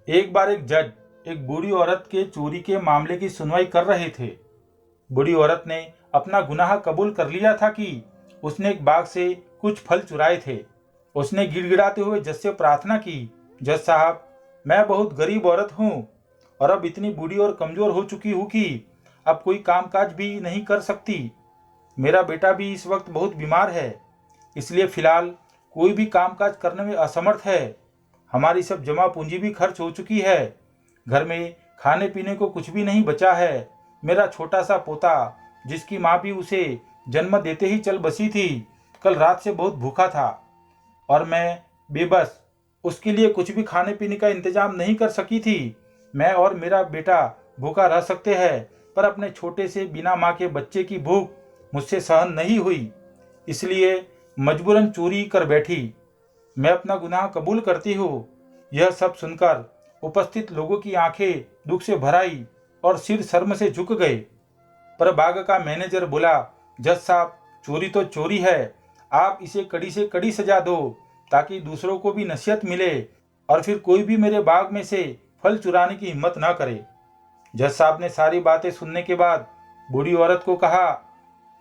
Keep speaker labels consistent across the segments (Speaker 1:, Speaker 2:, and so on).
Speaker 1: एक बार एक जज एक बूढ़ी औरत के चोरी के मामले की सुनवाई कर रहे थे। बूढ़ी औरत ने अपना गुनाह कबूल कर लिया था कि उसने एक बाग से कुछ फल चुराए थे। उसने गिड़गिड़ाते हुए जज से प्रार्थना की, जज साहब, मैं बहुत गरीब औरत हूँ और अब इतनी बूढ़ी और कमजोर हो चुकी हूँ कि अब कोई कामकाज भी नहीं कर सकती। मेरा बेटा भी इस वक्त बहुत बीमार है, इसलिए फिलहाल कोई भी कामकाज करने में असमर्थ है। हमारी सब जमा पूंजी भी खर्च हो चुकी है। घर में खाने पीने को कुछ भी नहीं बचा है। मेरा छोटा सा पोता, जिसकी माँ भी उसे जन्म देते ही चल बसी थी, कल रात से बहुत भूखा था और मैं बेबस उसके लिए कुछ भी खाने पीने का इंतजाम नहीं कर सकी थी। मैं और मेरा बेटा भूखा रह सकते हैं, पर अपने छोटे से बिना माँ के बच्चे की भूख मुझसे सहन नहीं हुई, इसलिए मजबूरन चोरी कर बैठी। मैं अपना गुनाह कबूल करती हूँ। यह सब सुनकर उपस्थित लोगों की आंखें दुख से भर आई और सिर शर्म से झुक गए। पर बाग का मैनेजर बोला, जज साहब, चोरी तो चोरी है, आप इसे कड़ी से कड़ी सजा दो ताकि दूसरों को भी नसीहत मिले और फिर कोई भी मेरे बाग में से फल चुराने की हिम्मत ना करे। जज साहब ने सारी बातें सुनने के बाद बूढ़ी औरत को कहा,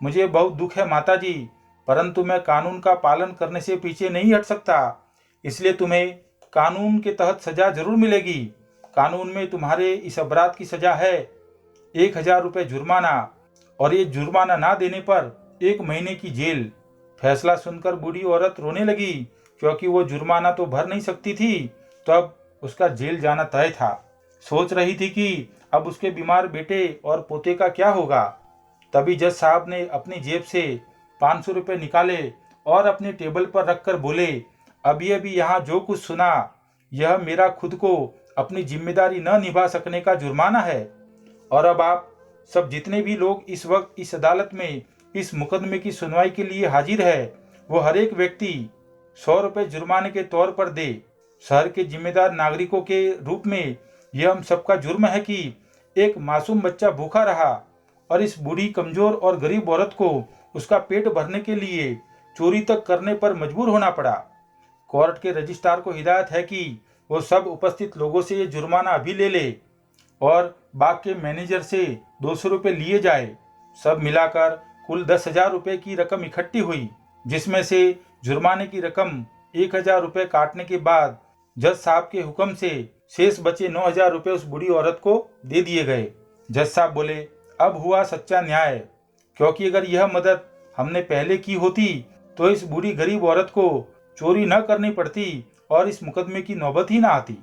Speaker 1: मुझे बहुत दुख है माताजी, परंतु मैं कानून का पालन करने से पीछे नहीं हट सकता, इसलिए तुम्हें कानून के तहत सजा जरूर मिलेगी। कानून में तुम्हारे इस अपराध की सजा है 1,000 रुपये जुर्माना, और ये जुर्माना ना देने पर 1 महीने की जेल। फैसला सुनकर बूढ़ी औरत रोने लगी, क्योंकि वो जुर्माना तो भर नहीं सकती थी, तो अब उसका जेल जाना तय था। सोच रही थी कि अब उसके बीमार बेटे और पोते का क्या होगा। तभी जज साहब ने अपनी जेब से 500 रुपये निकाले और अपने टेबल पर रखकर बोले, अभी अभी यहाँ जो कुछ सुना, यह मेरा खुद को अपनी जिम्मेदारी न निभा सकने का जुर्माना है। और अब आप सब जितने भी लोग इस वक्त इस अदालत में इस मुकदमे की सुनवाई के लिए हाजिर है, वो हर एक व्यक्ति 100 रुपये जुर्माने के तौर पर दे। शहर के जिम्मेदार नागरिकों के रूप में यह हम सबका जुर्म है कि एक मासूम बच्चा भूखा रहा और इस बूढ़ी, कमजोर और गरीब औरत को उसका पेट भरने के लिए चोरी तक करने पर मजबूर होना पड़ा। कोर्ट के रजिस्ट्रार को हिदायत है कि वो सब उपस्थित लोगों से ये जुर्माना अभी ले ले और बाग के मैनेजर से 200 रुपये लिए जाए। सब मिलाकर कुल 10,000 रुपये की रकम इकट्ठी हुई, जिसमें से जुर्माने की रकम 1,000 रुपये काटने के बाद जज साहब के हुक्म से शेष बचे 9,000 रुपये उस बूढ़ी औरत को दे दिए गए। जज साहब बोले, अब हुआ सच्चा न्याय, क्योंकि अगर यह मदद हमने पहले की होती तो इस बूढ़ी गरीब औरत को चोरी न करनी पड़ती और इस मुकदमे की नौबत ही ना आती।